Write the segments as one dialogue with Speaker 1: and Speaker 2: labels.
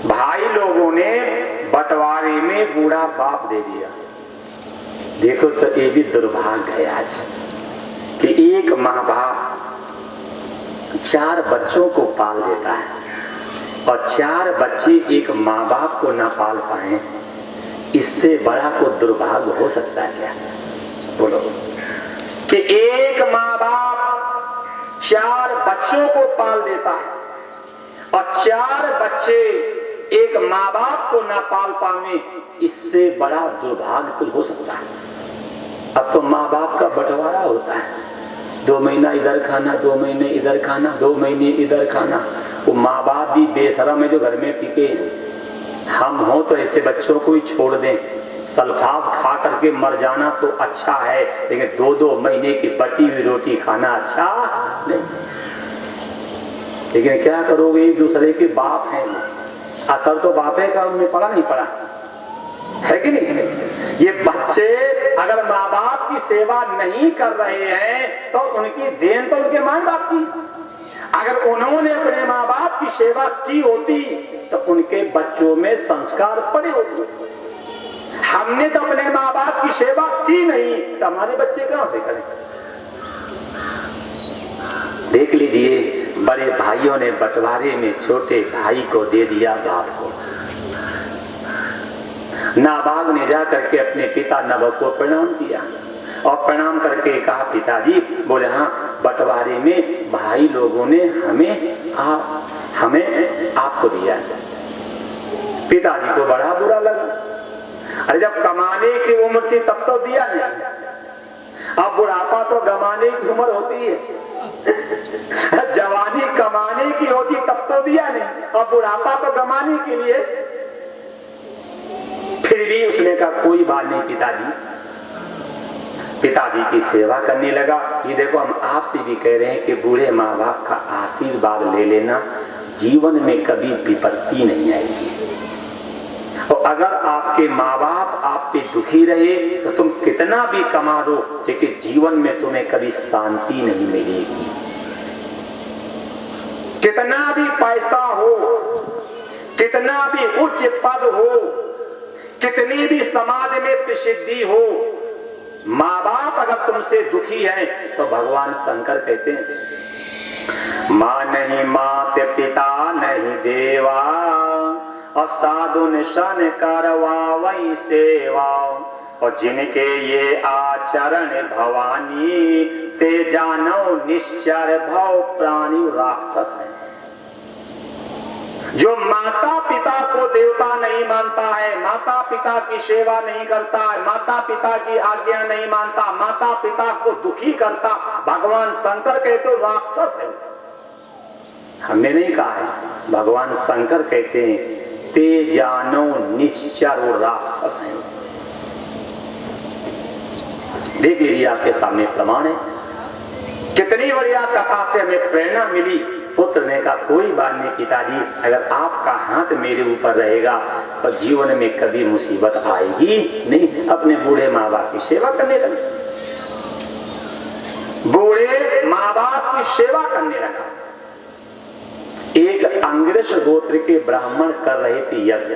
Speaker 1: भाई लोगों ने बंटवारे में बूढ़ा बाप दे दिया। देखो तो ये भी दुर्भाग्य है आज कि एक माँ बाप 4 बच्चों को पाल देता है और 4 बच्चे एक माँ बाप को ना पाल पाए। इससे बड़ा को दुर्भाग्य हो सकता है क्या? बोलो कि एक माँ बाप 4 बच्चों को पाल देता है और 4 बच्चे एक माँ बाप को ना पाल पावे। इससे बड़ा दुर्भाग्य कुछ हो सकता है? अब तो माँ बाप का बंटवारा होता है, 2 महीना इधर खाना, 2 महीने इधर खाना, 2 महीने इधर खाना। वो माँ बाप भी बेशरम है जो घर में टिके। हम हो तो ऐसे बच्चों को ही छोड़ दें, सल्फास खा करके मर जाना तो अच्छा है, लेकिन 2-2 महीने की बटी हुई रोटी खाना अच्छा नहीं। लेकिन क्या करोगे, एक दूसरे के बाप हैं, असर तो बाप है का उनमें पड़ा नहीं पड़ा है कि नहीं? ये बच्चे अगर माँ बाप की सेवा नहीं कर रहे हैं तो उनकी देन तो उनके माँ बाप की। अगर उन्होंने अपने माँ बाप की सेवा की होती तो उनके बच्चों में संस्कार पड़े होते। हमने तो अपने माँ बाप की सेवा की नहीं तो हमारे बच्चे कहां से करें? देख लीजिए, बड़े भाइयों ने बंटवारे में छोटे भाई को दे दिया बाप को। नाबाग ने जा करके अपने पिता नबक को प्रणाम किया और प्रणाम करके कहा, पिताजी। बोले, हाँ, बंटवारे में भाई लोगों ने हमें आपको दिया। पिताजी को बड़ा बुरा लगा। अरे जब कमाने की उम्र थी तब तो दिया नहीं। अब बुढ़ापा तो गमाने की उम्र होती है। जवानी कमाने की होती तब तो दिया नहीं, अब बुढ़ापा तो गमाने के लिए। फिर भी उसने कहा कोई बात नहीं पिताजी। पिताजी की सेवा करने लगा। ये देखो, हम आपसे भी कह रहे हैं कि बूढ़े माँ बाप का आशीर्वाद ले लेना, जीवन में कभी विपत्ति नहीं आएगी। और अगर आपके माँ बाप आप पे दुखी रहे तो तुम कितना भी कमा लो, लेकिन जीवन में तुम्हें कभी शांति नहीं मिलेगी। कितना भी पैसा हो, कितना भी उच्च पद हो, कितनी भी समाज में प्रसिद्धि हो, माँ बाप अगर तुमसे दुखी है तो भगवान शंकर कहते हैं, माँ नहीं मात पिता नहीं देवा, और साधु निशन करवा वही सेवा, और जिनके ये आचरण भवानी, ते जानो निश्चर भव प्राणी राक्षस है। जो माता पिता को देवता नहीं मानता है, माता पिता की सेवा नहीं करता है, माता पिता की आज्ञा नहीं मानता, माता पिता को दुखी करता, भगवान शंकर कहते हो राक्षस है। हमने नहीं कहा है, भगवान शंकर कहते हैं ते जानो निश्चर राक्षस है। देख लीजिए, आपके सामने प्रमाण है। कितनी बढ़िया कथा से हमें प्रेरणा मिली। पुत्र ने कहा कोई बात नहीं पिताजी, अगर आपका हाथ मेरे ऊपर रहेगा तो जीवन में कभी मुसीबत आएगी नहीं। अपने बूढ़े माँ बाप की सेवा करने लगे। बूढ़े माँ बाप की सेवा करने लगा। एक अंग्रेज गोत्र के ब्राह्मण कर रहे थे यज्ञ,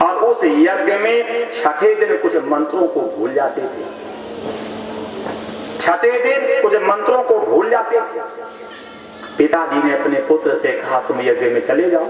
Speaker 1: और उस यज्ञ में छठे दिन कुछ मंत्रों को भूल जाते थे। छठे दिन कुछ मंत्रों को भूल जाते थे। पिताजी ने अपने पुत्र से कहा तुम यज्ञ में चले जाओ,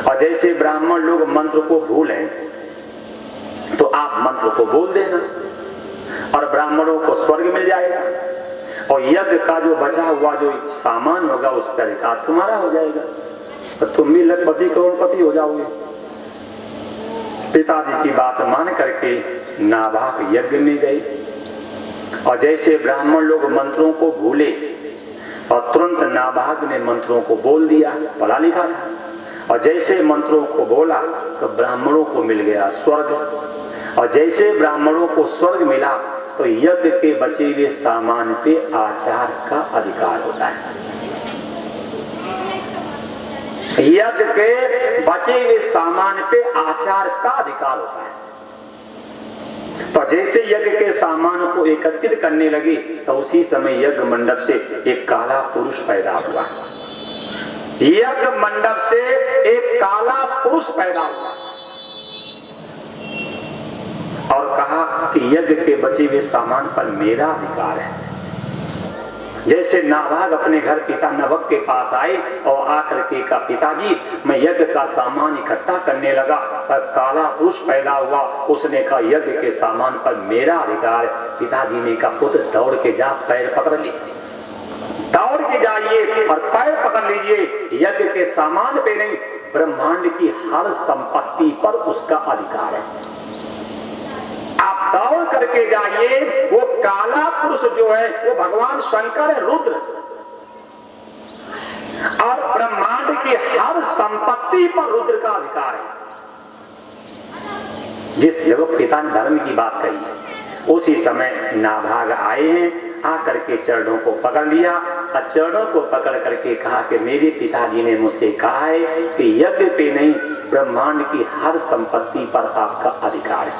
Speaker 1: और जैसे ब्राह्मण लोग मंत्र को भूलें तो आप मंत्र को बोल देना और ब्राह्मणों को स्वर्ग मिल जाएगा, और यज्ञ का जो बचा हुआ जो सामान होगा उस पर अधिकार तुम्हारा हो जाएगा, तो तुम भी लखपति करोड़पति हो जाओगे। पिताजी की बात मान करके नाबाग यज्ञ में गए, और जैसे ब्राह्मण लोग मंत्रों को भूले और तुरंत नाबाग ने मंत्रों को बोल दिया, पढ़ा लिखा था, और जैसे मंत्रों को बोला तो ब्राह्मणों को मिल गया स्वर्ग, और जैसे ब्राह्मणों को स्वर्ग मिला तो यज्ञ के बचे हुए सामान पे आचार का अधिकार होता है। यज्ञ के बचे हुए सामान पे आचार का अधिकार होता है। तो जैसे यज्ञ के सामान को एकत्रित करने लगे तो उसी समय यज्ञ मंडप से एक काला पुरुष पैदा हुआ। यज्ञ मंडप से एक काला पुरुष पैदा हुआ और कहा कि यज्ञ के बचे हुए सामान पर मेरा अधिकार है। जैसे नाभाग अपने घर पिता नवक के पास आए और आकर के कहा, पिताजी मैं यज्ञ का सामान इकट्ठा करने लगा पर काला पुरुष पैदा हुआ, उसने कहा यज्ञ के सामान पर मेरा अधिकार है। पिताजी ने कहा पुत्र दौड़ के जा, पैर पकड़ ले, दौड़ के जाइए और पैर पकड़ लीजिए, यज्ञ के सामान पे नहीं ब्रह्मांड की हर संपत्ति पर उसका अधिकार है। आप दौड़ करके जाइए, वो काला पुरुष जो है वो भगवान शंकर है, रुद्र, और ब्रह्मांड की हर संपत्ति पर रुद्र का अधिकार है। जिस जगह पिता ने धर्म की बात कही है उसी समय नाभाग आए हैं, आकर के चरणों को पकड़ लिया और चरणों को पकड़ करके कहा कि मेरे पिताजी ने मुझसे कहा है कि यज्ञ पे नहीं ब्रह्मांड की हर संपत्ति पर आपका अधिकार है।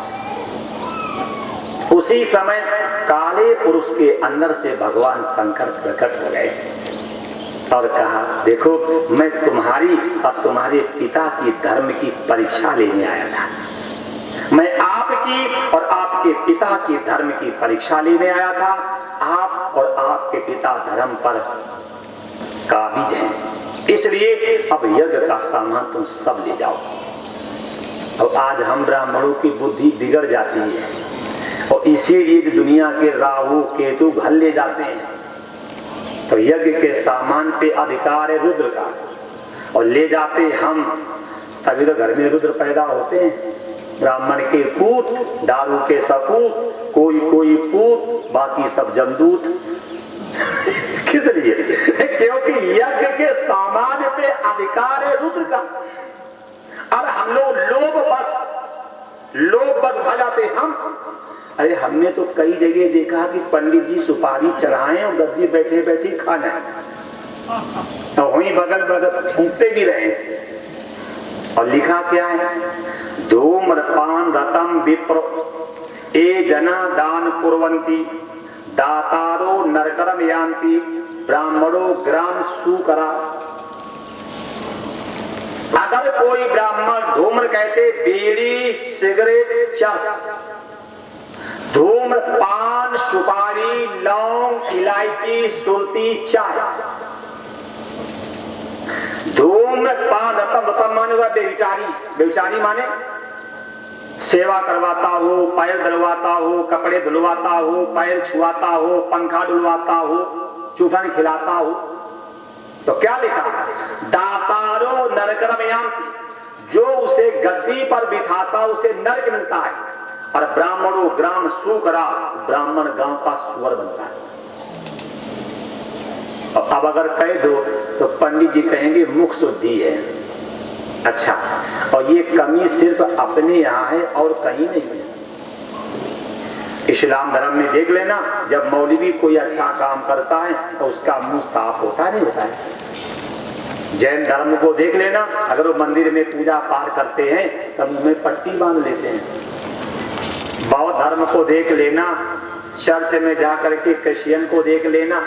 Speaker 1: उसी समय काले पुरुष के अंदर से भगवान शंकर प्रकट हो गए और कहा देखो मैं तुम्हारी और तुम्हारे पिता की धर्म की परीक्षा लेने आया था। मैं आपकी और आपके पिता की धर्म की परीक्षा लेने आया था। आप और आपके पिता धर्म पर काबिज हैं, इसलिए अब यज्ञ का सामान तुम सब ले जाओ। अब आज हम ब्राह्मणों की बुद्धि बिगड़ जाती है और इसीलिए दुनिया के राहु केतु घर ले जाते हैं। तो यज्ञ के सामान पे अधिकार है रुद्र का और ले जाते हम, तभी तो घर में रुद्र पैदा होते हैं। ब्राह्मण के पूत, दारू के सपूत, कोई कोई पूत, बाकी सब जमदूत। किस लिए? क्योंकि यज्ञ के सामान पे अधिकार है रुद्र का। और हम लोग लोग बस खा जाते हम। अरे हमने तो कई जगह देखा कि पंडित जी सुपारी चढ़ाएं और गद्दी बैठे बैठे खा जाए, तो वहीं बगल बगल थूकते भी रहे। और लिखा क्या है? धूम्रपान रतम विप्र ए जना दान कुर्वन्ति दातारो नरकरम यान्ति ब्राह्मणो ग्राम सुकरा। अगर कोई ब्राह्मण धूम्र कहते बीड़ी, सिगरेट, चरस, धूम्रपान, सुपारी, लौंग, इलायची, सुरती, चाय, धूम्रपान रतम माने बेविचारी, बेविचारी माने सेवा करवाता हो, पैर धुलवाता हो, कपड़े धुलवाता हो, पैर छुआता हो, पंखा डुलवाता हो, चूफन खिलाता हो। तो क्या लिखा? दातारो नरकरम यान्ति, जो उसे गद्दी पर बिठाता उसे नरक मिलता है। और ब्राह्मणों ग्राम सुकरा, ब्राह्मण गांव का सुअर बनता है। अब अगर कह दो तो पंडित जी कहेंगे मुख शुद्धि है। अच्छा, और ये कमी सिर्फ अपने यहाँ है और कहीं नहीं है। इस्लाम धर्म में देख लेना, जब मौलवी कोई अच्छा काम करता है तो उसका मुंह साफ होता नहीं होता है। जैन धर्म को देख लेना, अगर वो मंदिर में पूजा पाठ करते हैं तो मुंह में पट्टी बांध लेते हैं। बौद्ध धर्म को देख लेना, चर्च में जाकर के क्रिश्चियन को देख लेना,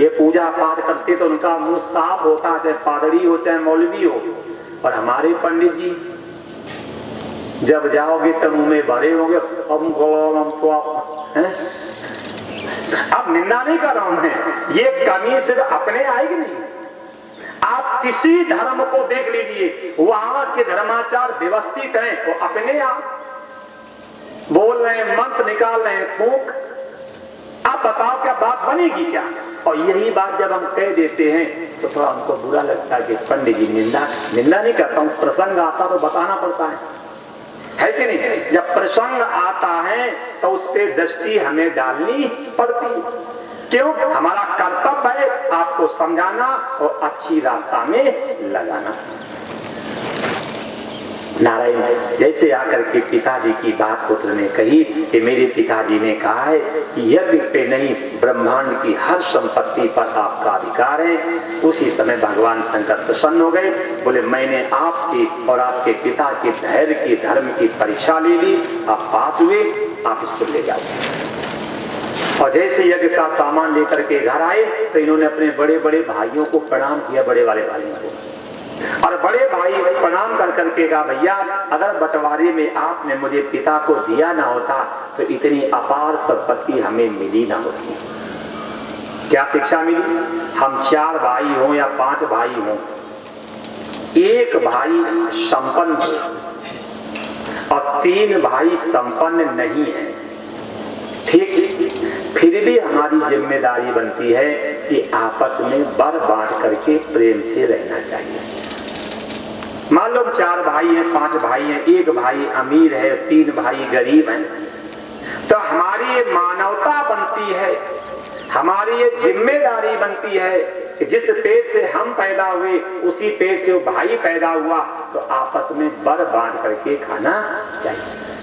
Speaker 1: ये पूजा पाठ करते तो उनका मुंह साफ होता, चाहे पादरी हो चाहे मौलवी हो। और हमारे पंडित जी जब जाओगे तो मुंह में भरे होंगे। अब निंदा नहीं कर रहा हूं मैं, ये कमी सिर्फ अपने आएगी नहीं। आप किसी धर्म को देख लीजिए, वहां के धर्माचार व्यवस्थित हैं, वो अपने आप बोल रहे हैं, मंत्र निकाल रहे हैं, थूक। आप बताओ क्या बात बनेगी क्या? और यही बात जब हम कह देते हैं तो थोड़ा हमको बुरा लगता है कि पंडित जी निंदा नहीं करता हूं, प्रसंग आता तो बताना पड़ता है कि नहीं? जब प्रसंग आता है तो उस पर दृष्टि हमें डालनी पड़ती। क्यों? हमारा कर्तव्य है आपको समझाना और अच्छी रास्ता में लगाना। नारायण जैसे आकर के पिताजी की बात पुत्र ने कही कि मेरे पिताजी ने कहा है कि यज्ञ पे नहीं ब्रह्मांड की हर संपत्ति पर आपका अधिकार है। उसी समय भगवान शंकर प्रसन्न हो गए, बोले मैंने आपकी और आपके पिता के धैर्य की धर्म की परीक्षा ले ली, आप पास हुए, आप इसको ले जाओ। और जैसे यज्ञ का सामान लेकर के घर आए तो इन्होंने अपने बड़े बड़े भाइयों को प्रणाम किया, बड़े वाले भाइयों को। और बड़े भाई प्रणाम कर करके कहा, भैया अगर बंटवारे में आपने मुझे पिता को दिया ना होता तो इतनी अपार संपत्ति हमें मिली ना होती। क्या शिक्षा मिली? हम 4 भाई हों या 5 भाई हों, एक भाई संपन्न हो और 3 भाई संपन्न नहीं है, ठीक, फिर भी हमारी जिम्मेदारी बनती है कि आपस में बर बांट करके प्रेम से रहना चाहिए। मान लो 4 भाई हैं, 5 भाई हैं, एक भाई अमीर है, 3 भाई गरीब हैं, तो हमारी ये मानवता बनती है, हमारी ये जिम्मेदारी बनती है कि जिस पेट से हम पैदा हुए उसी पेट से वो भाई पैदा हुआ, तो आपस में बर बांट करके खाना चाहिए।